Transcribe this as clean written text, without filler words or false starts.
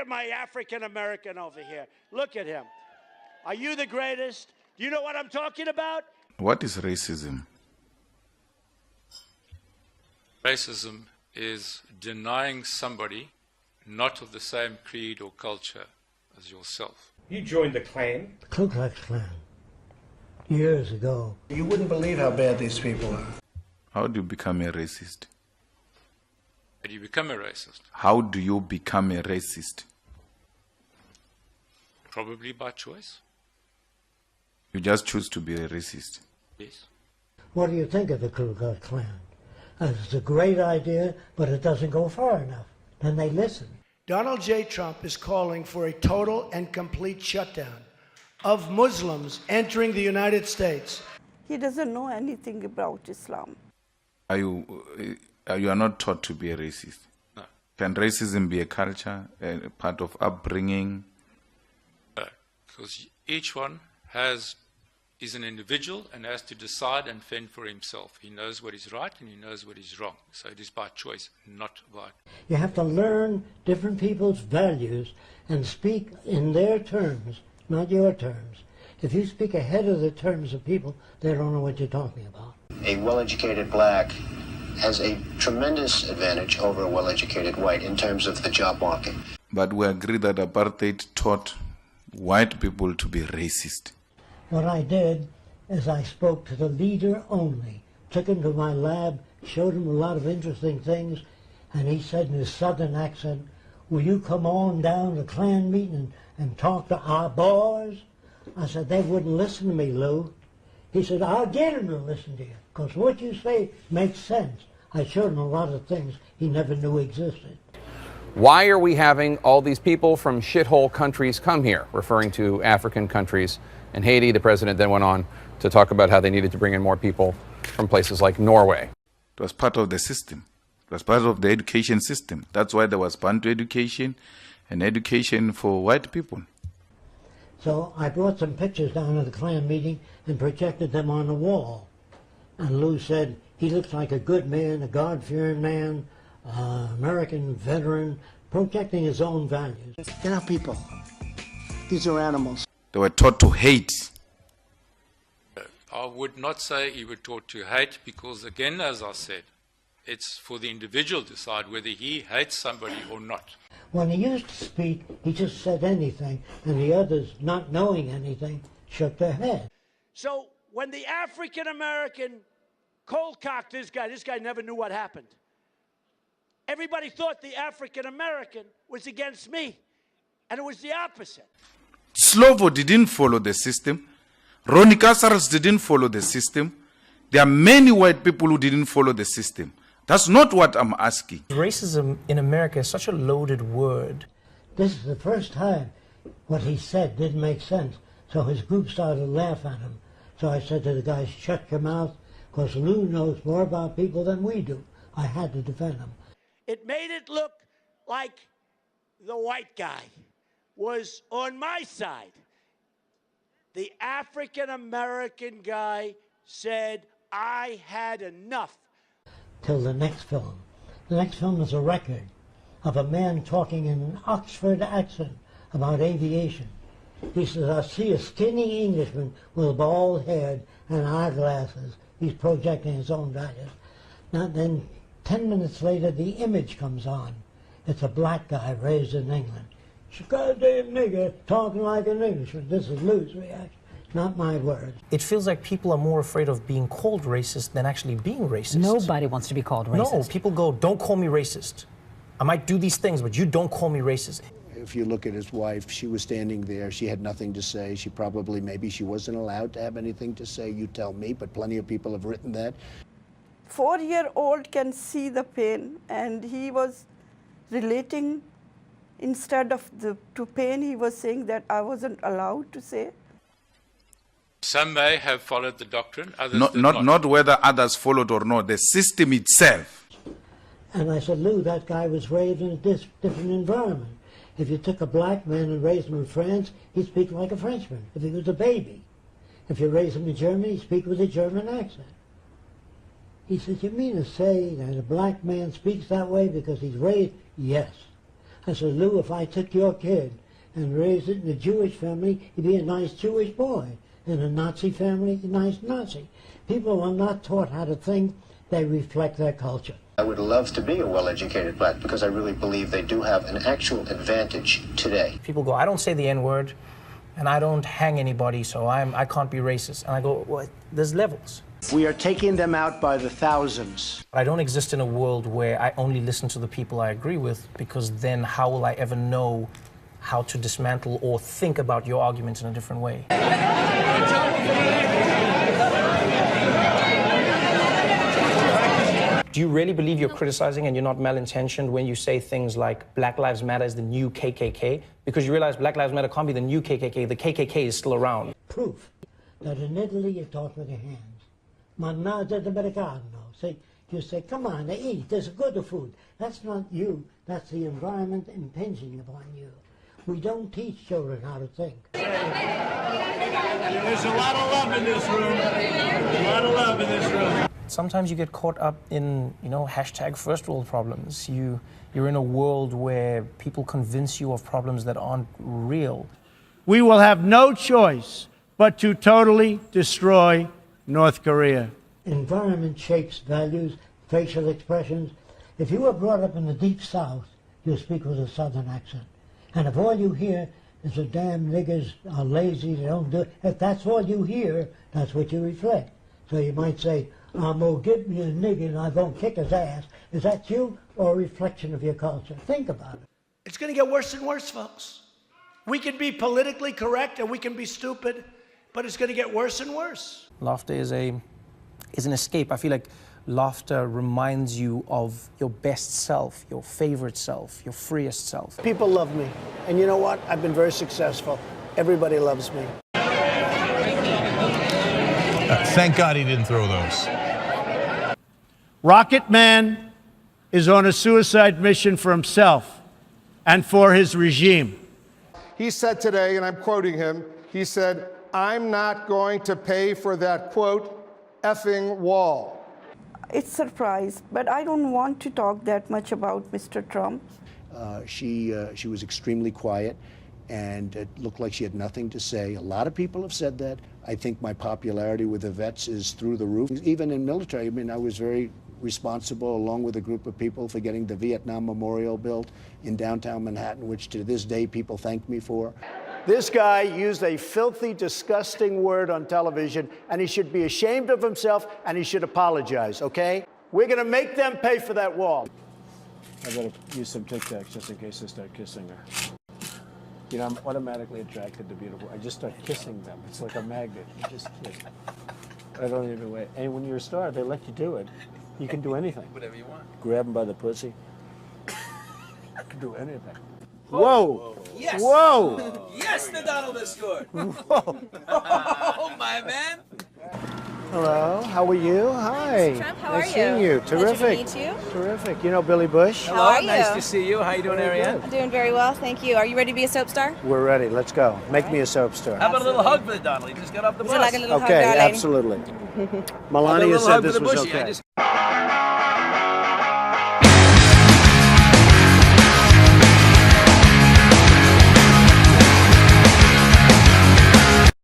at my African American over here. Look at him. Are you the greatest? Do you know what I'm talking about? What is racism? Racism is denying somebody not of the same creed or culture as yourself. You joined the Klan? The Klux Klan. Years ago. You wouldn't believe how bad these people are. How do you become a racist? How do you become a racist? How do you become a racist? Probably by choice. You just choose to be a racist. Yes. What do you think of the Klux Klan? It's a great idea, but it doesn't go far enough. Then they listen. Donald J. Trump is calling for a total and complete shutdown of Muslims entering the United States. He doesn't know anything about Islam. You are not taught to be a racist. No. Can racism be a culture, a part of upbringing? No, because each one is an individual and has to decide and fend for himself. He knows what is right and he knows what is wrong. So it is by choice, not by... You have to learn different people's values and speak in their terms, not your terms. If you speak ahead of the terms of people, they don't know what you're talking about. A well-educated black has a tremendous advantage over a well-educated white in terms of the job market. But we agree that apartheid taught white people to be racist. What I did is I spoke to the leader only, took him to my lab, showed him a lot of interesting things, and he said in his southern accent, will you come on down to Klan meeting and talk to our boys? I said, they wouldn't listen to me, Lou. He said, I'll get him to listen to you, because what you say makes sense. I showed him a lot of things he never knew existed. Why are we having all these people from shithole countries come here, referring to African countries and Haiti? The president then went on to talk about how they needed to bring in more people from places like Norway. It was part of the system. It was part of the education system. That's why there was Bantu education and education for white people. So I brought some pictures down to the Klan meeting and projected them on the wall. And Lou said, he looks like a good man, a God-fearing man, American veteran, projecting his own values. They're not people. These are animals. They were taught to hate. I would not say he were taught to hate because, again, as I said, it's for the individual to decide whether he hates somebody or not. When he used to speak, he just said anything, and the others, not knowing anything, shook their head. So when the African American cold-cocked this guy never knew what happened. Everybody thought the African American was against me, and it was the opposite. Slovo didn't follow the system. Ronnie Casares didn't follow the system. There are many white people who didn't follow the system. That's not what I'm asking. Racism in America is such a loaded word. This is the first time what he said didn't make sense, so his group started to laugh at him. So I said to the guys, shut your mouth, because Lou knows more about people than we do. I had to defend him. It made it look like the white guy was on my side. The African American guy said, I had enough. Till the next film. The next film is a record of a man talking in an Oxford accent about aviation. He says, I see a skinny Englishman with a bald head and eyeglasses. He's projecting his own values. Now then, 10 minutes later, the image comes on. It's a black guy raised in England. She's a goddamn nigger talking like an Englishman. This is Lou's reaction, not my words. It feels like people are more afraid of being called racist than actually being racist. Nobody wants to be called racist. No, people go, don't call me racist. I might do these things, but you don't call me racist. If you look at his wife, she was standing there. She had nothing to say. She probably, maybe she wasn't allowed to have anything to say. You tell me, but plenty of people have written that. 4-year-old can see the pain, and he was relating, instead of to pain, he was saying that I wasn't allowed to say. Some may have followed the doctrine, others did not. Not whether others followed or not, the system itself. And I said, Lou, that guy was raised in a different environment. If you took a black man and raised him in France, he'd speak like a Frenchman, if he was a baby. If you raise him in Germany, he'd speak with a German accent. He said, you mean to say that a black man speaks that way because he's raised? Yes. I said, Lou, if I took your kid and raised it in a Jewish family, he'd be a nice Jewish boy. In a Nazi family, a nice Nazi. People are not taught how to think. They reflect their culture. I would love to be a well-educated black because I really believe they do have an actual advantage today. People go, I don't say the N-word, and I don't hang anybody, so I can't be racist. And I go, well, there's levels. We are taking them out by the thousands. I don't exist in a world where I only listen to the people I agree with, because then how will I ever know how to dismantle or think about your arguments in a different way? Do you really believe you're criticizing and you're not malintentioned when you say things like Black Lives Matter is the new KKK? Because you realize Black Lives Matter can't be the new KKK. The KKK is still around. Proof that in Italy you talk with your hands. Mangiate d'americano. See, you say, come on, eat, there's good food. That's not you, that's the environment impinging upon you. We don't teach children how to think. There's a lot of love in this room. A lot of love in this room. Sometimes you get caught up in, hashtag first world problems. You're in a world where people convince you of problems that aren't real. We will have no choice but to totally destroy North Korea. Environment shapes values, facial expressions. If you were brought up in the deep south, you'll speak with a southern accent. And if all you hear is the damn niggers are lazy, they don't do it, if that's all you hear, that's what you reflect. So you might say, I'm going to give me a nigger and I'm going to kick his ass. Is that you or a reflection of your culture? Think about it. It's going to get worse and worse, folks. We can be politically correct and we can be stupid, but it's going to get worse and worse. Laughter is an escape. I feel like laughter reminds you of your best self, your favorite self, your freest self. People love me. And you know what? I've been very successful. Everybody loves me. Thank God he didn't throw those. Rocket Man is on a suicide mission for himself and for his regime. He said today, and I'm quoting him, he said, I'm not going to pay for that, quote, effing wall. It's a surprise, but I don't want to talk that much about Mr. Trump. She was extremely quiet, and it looked like she had nothing to say. A lot of people have said that. I think my popularity with the vets is through the roof. Even in military, I mean, I was very responsible, along with a group of people, for getting the Vietnam Memorial built in downtown Manhattan, which to this day people thank me for. This guy used a filthy, disgusting word on television, and he should be ashamed of himself, and he should apologize, okay? We're going to make them pay for that wall. I better use some Tic Tacs just in case I start kissing her. You know, I'm automatically attracted to beautiful. I just start kissing them. It's like a magnet. You just kiss. I don't even wait. And when you're a star, they let you do it. You can do anything. Whatever you want. Grab them by the pussy. You can do anything. Whoa! Yes! Whoa! Yes, the Donald has scored! Whoa! Oh, my man! Hello, how are you? Hi. Mr. Trump, how nice are you? seeing you. Terrific. Pleasure to meet you. Terrific. You know Billy Bush? How are you? Nice to see you. How you doing, Very Ariane? good. I'm doing very well, thank you. Are you ready to be a soap star? We're ready. Let's go. Make me a soap star. How about a little hug for the Donald? He just got off the Is bus. it like a little hug, Okay, darling? absolutely. Melania said this was Bushy. okay.